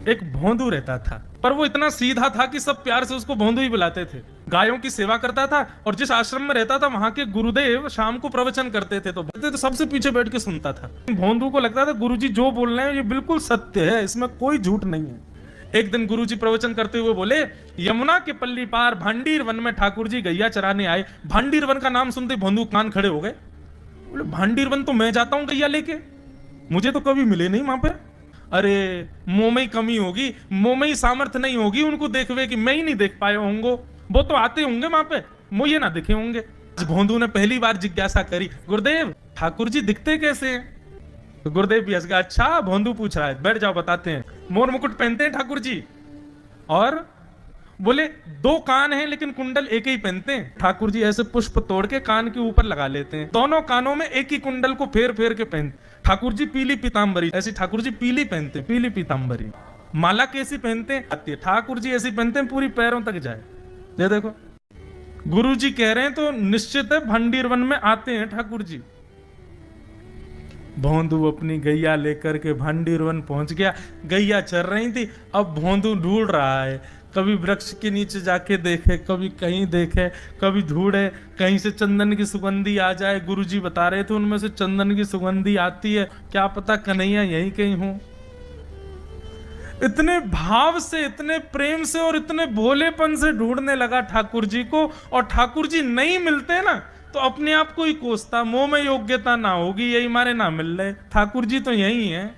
एक भोंदू रहता था, पर वो इतना सीधा था कि सब प्यार से उसको भोंदू ही बुलाते थे। गायों की सेवा करता था और जिस आश्रम में रहता था वहां के गुरुदेव शाम को प्रवचन करते थे तो सबसे पीछे बैठ के सुनता था। भोंदू को लगता था गुरुजी जो बोल रहे हैं ये बिल्कुल सत्य है, इसमें कोई झूठ नहीं है। एक दिन गुरुजी प्रवचन करते हुए बोले, यमुना के पल्ली पार भांडीर वन में ठाकुर जी गैया चराने आए। भांडीर वन का नाम सुनते भोंदू कान खड़े हो गए। बोले भांडीर वन तो मैं जाता हूं गैया लेके, मुझे तो कभी मिले नहीं वहां पे। अरे मुंह में ही कमी होगी, मुंह में ही सामर्थ्य नहीं होगी उनको देखवे कि मैं ही नहीं देख पाए होंगे, वो तो आते होंगे वहां पे, मुझे ना दिखे होंगे। भोंदू ने पहली बार जिज्ञासा करी, गुरुदेव ठाकुर जी दिखते कैसे हैं? तो गुरुदेव भी हंस गया, अच्छा भोंदू पूछ रहा है, बैठ जाओ बताते हैं। मोर मुकुट पहनते हैं ठाकुर जी, और बोले दो कान हैं लेकिन कुंडल एक ही पहनते हैं। ठाकुर जी ऐसे पुष्प तोड़ के कान के ऊपर लगा लेते हैं, दोनों कानों में एक ही कुंडल को फेर फेर के पहनते। ठाकुर जी पीली पीतांबरी, ऐसी ठाकुर जी पीली पहनते हैं, पीली पीतांबरी। माला कैसी पहनते हैं आती है, ठाकुर जी ऐसी पहनते हैं पूरी पैरों तक जाए। ये देखो गुरु जी कह रहे हैं तो निश्चित है भंडीर वन में आते हैं ठाकुर जी। भोंदू अपनी गैया लेकर के भंडीर वन पहुंच गया। गैया चर रही थी, अब भोंदू ढूंढ रहा है, कभी वृक्ष के नीचे जाके देखे, कभी कहीं देखे, कभी ढूंढे कहीं से चंदन की सुगंधी आ जाए। गुरुजी बता रहे थे उनमें से चंदन की सुगंधी आती है, क्या पता कन्हैया यहीं कहीं हो। इतने भाव से, इतने प्रेम से और इतने भोलेपन से ढूंढने लगा ठाकुर जी को, और ठाकुर जी नहीं मिलते ना तो अपने आप को ही कोसता, मुंह में योग्यता ना होगी यही मारे ना मिल रहे, ठाकुर जी तो यही है।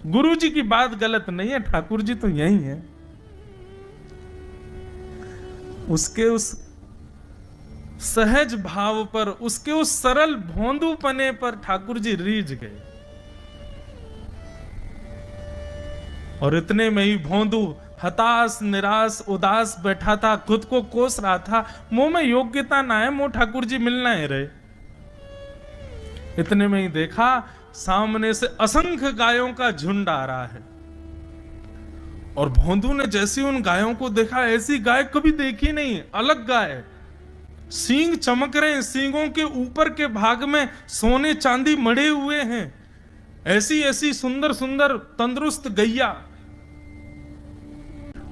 गुरु जी की बात गलत नहीं है, ठाकुर जी तो यही है। उसके उस सहज भाव पर, उसके उस सरल भोंदूपने पर ठाकुर जी रीझ गए। और इतने में ही भोंदू हताश निराश उदास बैठा था, खुद को कोस रहा था, मुंह में योग्यता ना है, मुंह ठाकुर जी मिलना है रहे। इतने में ही देखा सामने से असंख्य गायों का झुंड आ रहा है, और भोंदू ने जैसे उन गायों को देखा, ऐसी गाय कभी देखी नहीं, अलग गाय, सींग चमक रहे हैं, सींगों के ऊपर के भाग में सोने चांदी मढ़े हुए हैं, ऐसी ऐसी सुंदर सुंदर तंदुरुस्त गैया।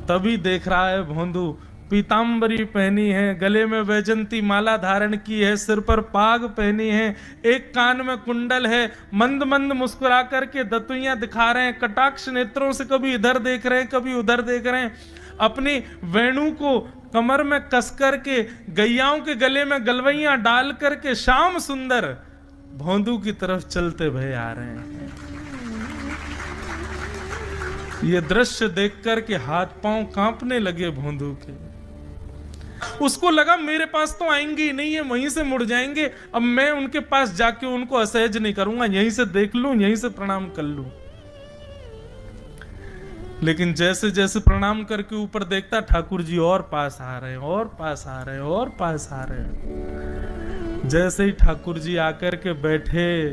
तभी देख रहा है भोंदू पीतांबरी पहनी है, गले में वैजंती माला धारण की है, सिर पर पाग पहनी है, एक कान में कुंडल है, मंद मंद मुस्कुरा करके दतुइयां दिखा रहे हैं, कटाक्ष नेत्रों से कभी इधर देख रहे हैं कभी उधर देख रहे हैं, अपनी वेणु को कमर में कस करके गैयाओं के गले में गलवैयां डाल करके श्याम सुंदर भोंदू की तरफ चलते भय आ रहे हैं। ये दृश्य देखकर के हाथ पांव कांपने लगे भोंदू के। उसको लगा मेरे पास तो आएंगे ही नहीं है, वहीं से मुड़ जाएंगे, अब मैं उनके पास जाके उनको असहज नहीं करूंगा, यहीं से देख लूं, यहीं से प्रणाम कर लूं। लेकिन जैसे जैसे प्रणाम करके ऊपर देखता, ठाकुर जी और पास आ रहे हैं, और पास आ रहे हैं, और पास आ रहे हैं। जैसे ही ठाकुर जी आकर के बैठे,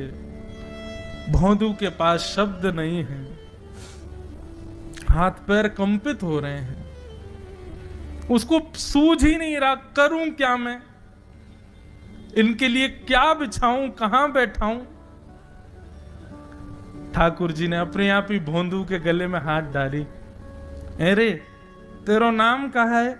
भोंदू के पास शब्द नहीं है, हाथ पैर कंपित हो रहे हैं, उसको सूझ ही नहीं रहा करूं क्या मैं, इनके लिए क्या बिछाऊं, कहां बैठाऊं। ठाकुर जी ने अपने आप ही भोंदू के गले में हाथ डाली, अरे तेरा नाम कहा है?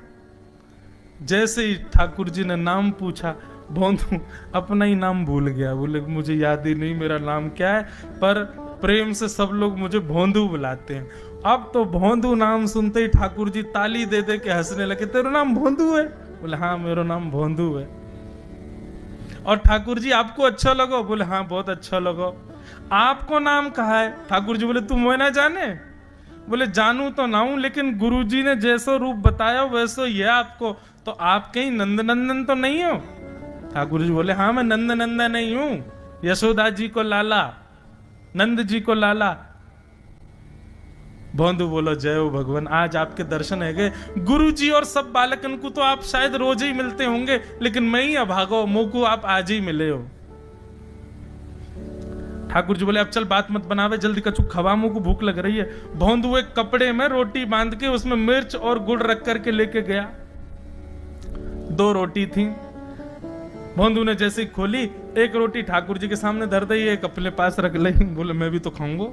जैसे ही ठाकुर जी ने नाम पूछा, भोंदू अपना ही नाम भूल गया, बोले मुझे याद ही नहीं मेरा नाम क्या है, पर प्रेम से सब लोग मुझे भोंदू बुलाते हैं। अब तो भोंदू नाम सुनते ही ठाकुर जी ताली दे दे के हंसने लगे, तेरा नाम भोंदू है? बोले हाँ मेरा नाम भोंदू है। और ठाकुर जी आपको अच्छा लगा? बोले हाँ बहुत अच्छा लगा। आपको नाम कहा है? ठाकुर जी बोले तुम वो ना जाने? बोले जानू तो ना हूं, लेकिन गुरु जी ने जैसा रूप बताया वैसा ही है आपको, तो आप कहीं नंद नंदन तो नहीं हो? ठाकुर जी बोले हाँ मैं नंद नंदन नहीं हूं, यशोदा जी को लाला, नंद जी को लाला। भोंदू बोलो जय हो भगवान, आज आपके दर्शन है गए। गुरु जी और सब बालकन को तो आप शायद रोज ही मिलते होंगे, लेकिन मैं ही अभागो मुंह को आप आज ही मिले हो। ठाकुर जी बोले अब चल बात मत बनावे, जल्दी कछु खवा, मुंह को भूख लग रही है। भोंदू एक कपड़े में रोटी बांध के उसमें मिर्च और गुड़ रख करके लेके गया। 2 रोटी थी। भोंदू ने जैसे खोली, एक रोटी ठाकुर जी के सामने धर दी, एक अपने पास रख ली, बोले मैं भी तो खाऊंगा।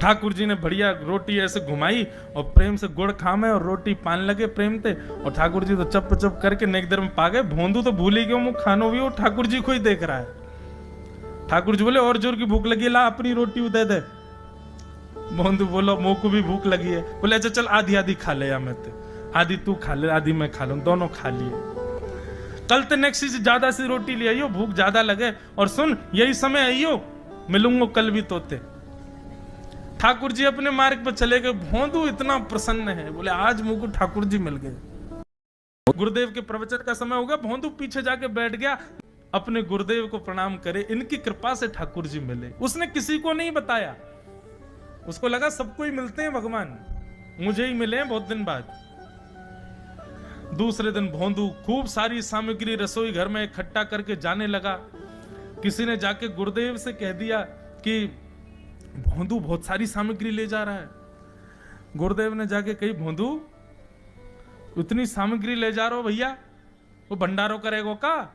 ठाकुर जी ने बढ़िया रोटी ऐसे घुमाई और प्रेम से गुड़ खामे और रोटी पान लगे प्रेम से, और ठाकुर जी तो चप चप करके नेक देर में पा गए। भोंदू तो भूल ही गयो, मुँह खानो भी वो ठाकुर जी को ही देख रहा है। ठाकुर जी बोले और जोर की भूख लगी, ला अपनी रोटी दे दे। भोंदू बोलो मुँह को भी भूख लगी है। बोले अच्छा चल आधी आधी खा ले, या मैं ते आधी तू खा ले आधी मैं खा लूं, दोनों खा लिए। कल ते नेक्स्ट से ज्यादा सी रोटी ले आइयो, भूख ज्यादा लगे, और सुन यही समय आइयो, मिलूंगा कल भी तोते। ठाकुर जी अपने मार्ग पर चले गए। भोंदू इतना प्रसन्न है, बोले आज मुझको ठाकुर जी मिल गए। गुरुदेव के प्रवचन का समय हो गया, भोंदू पीछे जाके बैठ गया, अपने गुरुदेव को प्रणाम करे, इनकी कृपा से ठाकुर जी मिले। उसने किसी को नहीं बताया, उसको लगा सबको ही मिलते हैं भगवान, मुझे ही मिले हैं बहुत दिन बाद। दूसरे दिन भोंदू खूब सारी सामग्री रसोई घर में इकट्ठा करके जाने लगा। किसी ने जाके गुरुदेव से कह दिया कि भोंदू बहुत सारी सामग्री ले जा रहा है। गुरुदेव ने जाके कही, भोंदू उतनी सामग्री ले जा रहा हो भैया, वो भंडारो करेगो का?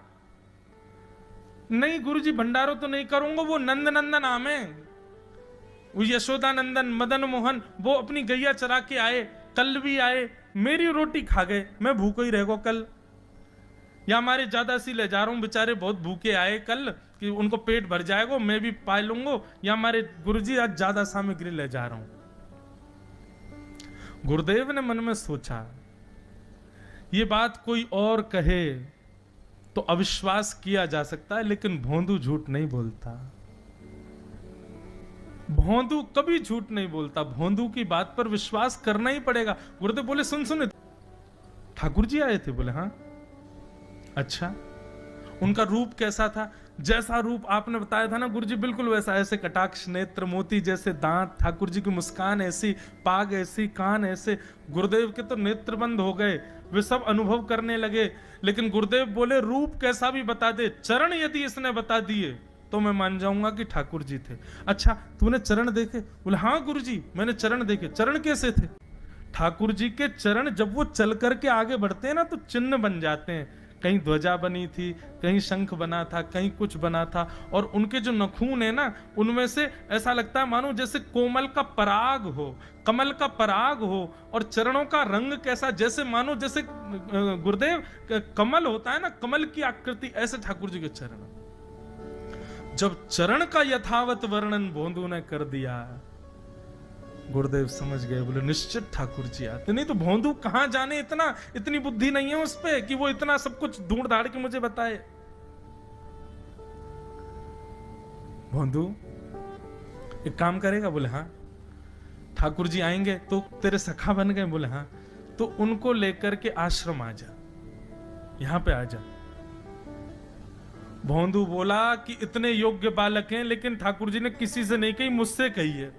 नहीं गुरुजी भंडारो तो नहीं करूंगा, वो नंद नंदन नाम है, वो यशोदा नंदन मदन मोहन, वो अपनी गैया चरा के आए, कल भी आए, मेरी रोटी खा गए, मैं भूखो ही रहेगो कल। या हमारे ज्यादा सी ले जा रहा हूं, बेचारे बहुत भूखे आए कल, कि उनको पेट भर जाएगा, मैं भी पा लूंगा, या हमारे गुरुजी आज ज्यादा सामग्री ले जा रहा हूं। गुरुदेव ने मन में सोचा, ये बात कोई और कहे तो अविश्वास किया जा सकता है, लेकिन भोंदू झूठ नहीं बोलता। भोंदू कभी झूठ नहीं बोलता, भोंदू की बात पर विश्वास करना ही पड़ेगा। गुरुदेव बोले सुन सुन, ठाकुर जी आए थे? बोले हाँ। अच्छा, उनका रूप कैसा था? जैसा रूप आपने बताया था ना गुरुजी, बिल्कुल वैसा, ऐसे कटाक्ष नेत्र, मोती जैसे दांत, ठाकुर जी की मुस्कान ऐसी, पाग ऐसी, कान ऐसे। गुरुदेव के तो नेत्र बंद हो गए, वे सब अनुभव करने लगे। लेकिन गुरुदेव बोले रूप कैसा भी बता दे, चरण यदि इसने बता दिए तो मैं मान जाऊंगा कि ठाकुर जी थे। अच्छा तूने चरण देखे? बोले हाँ गुरुजी मैंने चरण देखे। चरण कैसे थे? ठाकुर जी के चरण जब वो चल करके आगे बढ़ते हैं ना तो चिन्ह बन जाते हैं। कहीं ध्वजा बनी थी, कहीं शंख बना था, कहीं कुछ बना था, और उनके जो नखून है ना उनमें से ऐसा लगता है मानो जैसे कोमल का पराग हो, कमल का पराग हो। और चरणों का रंग कैसा, जैसे मानो जैसे गुरुदेव कमल होता है ना, कमल की आकृति, ऐसे ठाकुर जी के चरण। जब चरण का यथावत वर्णन भोंदू ने कर दिया, गुरुदेव समझ गए, बोले निश्चित ठाकुर जी आते। नहीं तो भोंदू कहां जाने, इतनी बुद्धि नहीं है उस पे कि वो इतना सब कुछ ढूंढ धाड़ के मुझे बताए। भोंदू एक काम करेगा? बोले हाँ। ठाकुर जी आएंगे तो तेरे सखा बन गए? बोले हाँ। तो उनको लेकर के आश्रम आ जा, यहां पे आ जा। भोंदू बोला कि इतने योग्य बालक हैं, लेकिन ठाकुर जी ने किसी से नहीं कही, मुझसे कही है।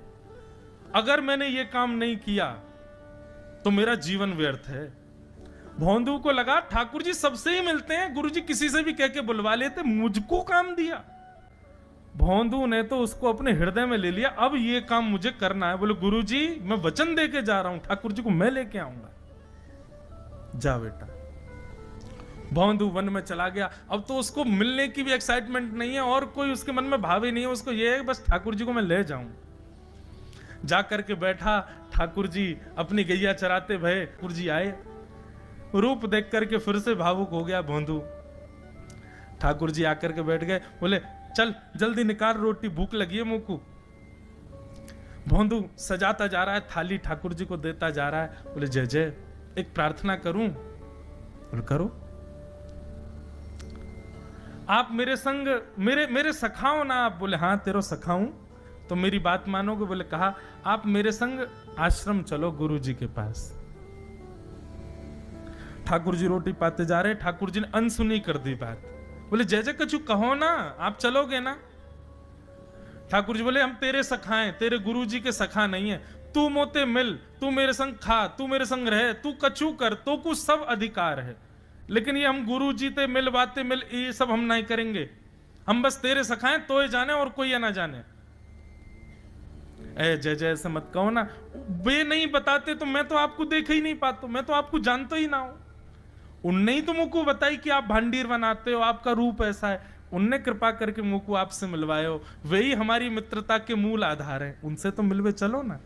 अगर मैंने ये काम नहीं किया तो मेरा जीवन व्यर्थ है। भोंदू को लगा ठाकुर जी सबसे ही मिलते हैं, गुरुजी किसी से भी कह के बुलवा लेते, मुझको काम दिया। भोंदू ने तो उसको अपने हृदय में ले लिया, अब ये काम मुझे करना है। बोले गुरुजी मैं वचन दे के जा रहा हूं, ठाकुर जी को मैं लेके आऊंगा। जा बेटा। भोंदू वन में चला गया। अब तो उसको मिलने की भी एक्साइटमेंट नहीं है और कोई उसके मन में भाव ही नहीं है, उसको ये है बस ठाकुर जी को मैं ले जाऊं। जा करके बैठा, ठाकुर जी अपनी गैया चराते भये, ठाकुर जी आए, रूप देख करके फिर से भावुक हो गया भोंदू। ठाकुर जी आकर के बैठ गए, बोले चल जल्दी निकाल रोटी, भूख लगी है मुंह को। भोंदू सजाता जा रहा है थाली, ठाकुर जी को देता जा रहा है। बोले जय जय एक प्रार्थना करूं? बोले करो। आप मेरे संग मेरे सखाओ ना आप? बोले हाँ तेरो सखाऊं तो मेरी बात मानोगे? बोले कहा आप मेरे संग आश्रम चलो गुरु जी के पास। ठाकुर जी रोटी पाते जा रहे, ठाकुर जी ने अनसुनी कर दी बात। बोले जय जय कछु कहो ना, आप चलोगे ना? ठाकुर जी बोले हम तेरे सखा हैं, तेरे गुरु जी के सखा नहीं है। तू मोते मिल, तू मेरे संग खा, तू मेरे संग रहे, तू कछु कर, तो कुछ सब अधिकार है, लेकिन ये हम गुरु जी ते मिल बातें मिल ये सब हम नहीं करेंगे। हम बस तेरे सखाएं तो ही जाने और कोई ना जाने। ए जय जय ऐसे मत कहो ना, वे नहीं बताते तो मैं तो आपको देख ही नहीं पाता, मैं तो आपको जानता ही ना हूं। उनने ही तो मुझको बताई कि आप भांडीर बनाते हो, आपका रूप ऐसा है। उनने कृपा करके मुंह को आपसे मिलवाए हो, वही हमारी मित्रता के मूल आधार हैं, उनसे तो मिलवे चलो ना।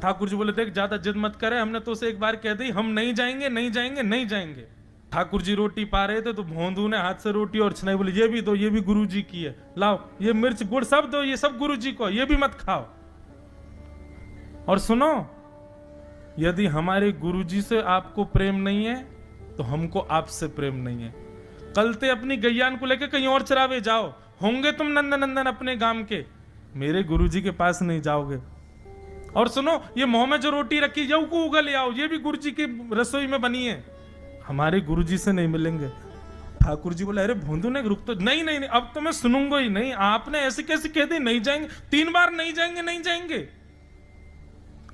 ठाकुर जी बोले देख ज्यादा जिद मत करे, हमने तो उसे एक बार कह दी हम नहीं जाएंगे नहीं जाएंगे नहीं जाएंगे। ठाकुर जी रोटी पा रहे थे तो भोंदू ने हाथ से रोटी और छनाई बोले ये भी दो, ये भी गुरु जी की है, लाओ ये मिर्च गुड़ सब दो, ये सब गुरु जी को, ये भी मत खाओ। और सुनो, यदि हमारे गुरु जी से आपको प्रेम नहीं है तो हमको आपसे प्रेम नहीं है। कल ते अपनी गैयान को लेके कहीं और चरावे जाओ, होंगे तुम नंदन अपने गांव के, मेरे गुरु जी के पास नहीं जाओगे। और सुनो, ये मुंह में जो रोटी रखी जाओ को उगल ले आओ, ये भी गुरु जी की रसोई में बनी है, हमारे गुरु जी से नहीं मिलेंगे। ठाकुर जी बोले अरे भोंदू ने रुक तो, नहीं नहीं नहीं अब तो मैं सुनूंगा ही नहीं, आपने ऐसे कैसे कह दी नहीं जाएंगे, 3 बार नहीं जाएंगे नहीं जाएंगे।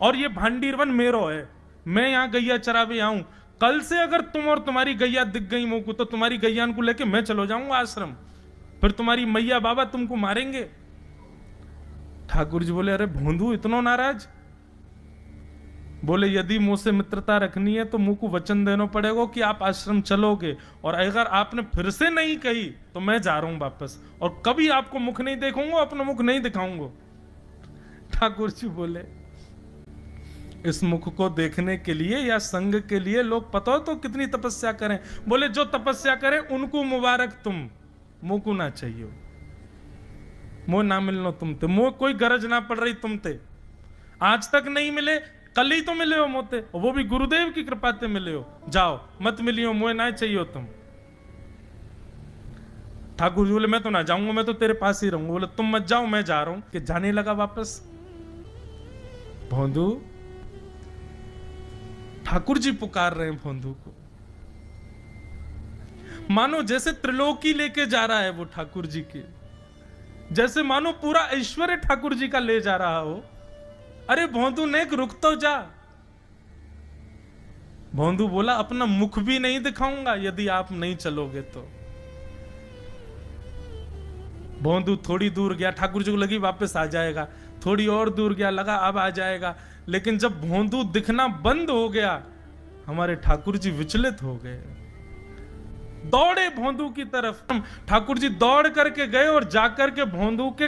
और ये भांडीरवन मेरो है, मैं यहां गैया चरावे आऊं, कल से अगर तुम और तुम्हारी गैया दिख गई मुंह को तो तुम्हारी गैयान को लेके मैं चलो जाऊंगा आश्रम, फिर तुम्हारी मैया बाबा तुमको मारेंगे। ठाकुर जी बोले अरे भोंदू इतना नाराज? बोले यदि मुंह से मित्रता रखनी है तो मुंह को वचन देना पड़ेगा कि आप आश्रम चलोगे, और अगर आपने फिर से नहीं कही तो मैं जा रहा हूं वापस, और कभी आपको मुख नहीं देखूंगा, अपना मुख नहीं दिखाऊंगा। ठाकुर जी बोले इस मुख को देखने के लिए या संग के लिए लोग पता हो तो कितनी तपस्या करें। बोले जो तपस्या करें उनको मुबारक, तुम मुंह को ना चाहिए, मुंह ना मिलनो तुमते, मुंह कोई गरज ना पड़ रही तुमते, आज तक नहीं मिले कल ही तो मिले हो मोते, वो भी गुरुदेव की कृपा से मिले हो, जाओ मत मिलियो, मुझे ना चाहिए तुम। ठाकुर जी बोले मैं तो ना जाऊंगा, मैं तो तेरे पास ही रहूंगा। बोले तुम मत जाओ मैं जा रहा हूं। कि जाने लगा वापस। भोंदू, ठाकुर जी पुकार रहे हैं भोंदू को, मानो जैसे त्रिलोकी लेके जा रहा है वो ठाकुर जी के, जैसे मानो पूरा ऐश्वर्य ठाकुर जी का ले जा रहा हो। अरे भोंदू ने रुक तो जा। भोंदू बोला अपना मुख भी नहीं दिखाऊंगा यदि आप नहीं चलोगे तो। भोंदू थोड़ी दूर गया, ठाकुर जी को लगी वापस आ जाएगा, थोड़ी और दूर गया, लगा अब आ जाएगा, लेकिन जब भोंदू दिखना बंद हो गया हमारे ठाकुर जी विचलित हो गए, दौड़े भोंदू की तरफ। ठाकुर जी दौड़ करके गए और जाकर के भोंदू के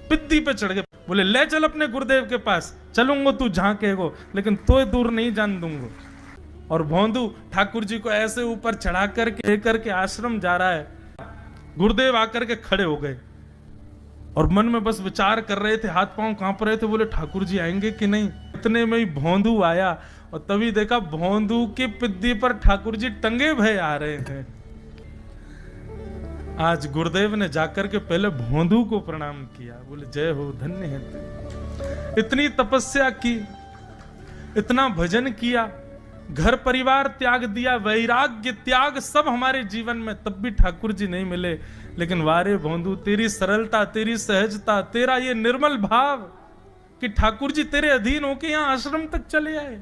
पित्ती पे चढ़ गए। बोले ले चल अपने गुरुदेव के पास, चलूंगा तू जहां कहेगो, लेकिन तो दूर नहीं जान दूंगा। और भोंदू ठाकुर जी को ऐसे ऊपर चढ़ा करके लेकर के आश्रम जा रहा है। गुरुदेव आकर के खड़े हो गए और मन में बस विचार कर रहे थे, हाथ पांव कांप रहे थे, बोले ठाकुर जी आएंगे कि नहीं। इतने में ही भोंदू आया और तभी देखा भोंदू के पिद्दी पर ठाकुर जी टंगे भय आ रहे हैं। आज गुरुदेव ने जाकर के पहले भोंदू को प्रणाम किया, बोले जय हो, धन्य है तू, इतनी तपस्या की, इतना भजन किया, घर परिवार त्याग दिया, वैराग्य त्याग सब हमारे जीवन में, तब भी ठाकुर जी नहीं मिले। लेकिन वारे भोंदू, तेरी सरलता, तेरी सहजता, तेरा ये निर्मल भाव कि ठाकुर जी तेरे अधीन होके यहां आश्रम तक चले आए।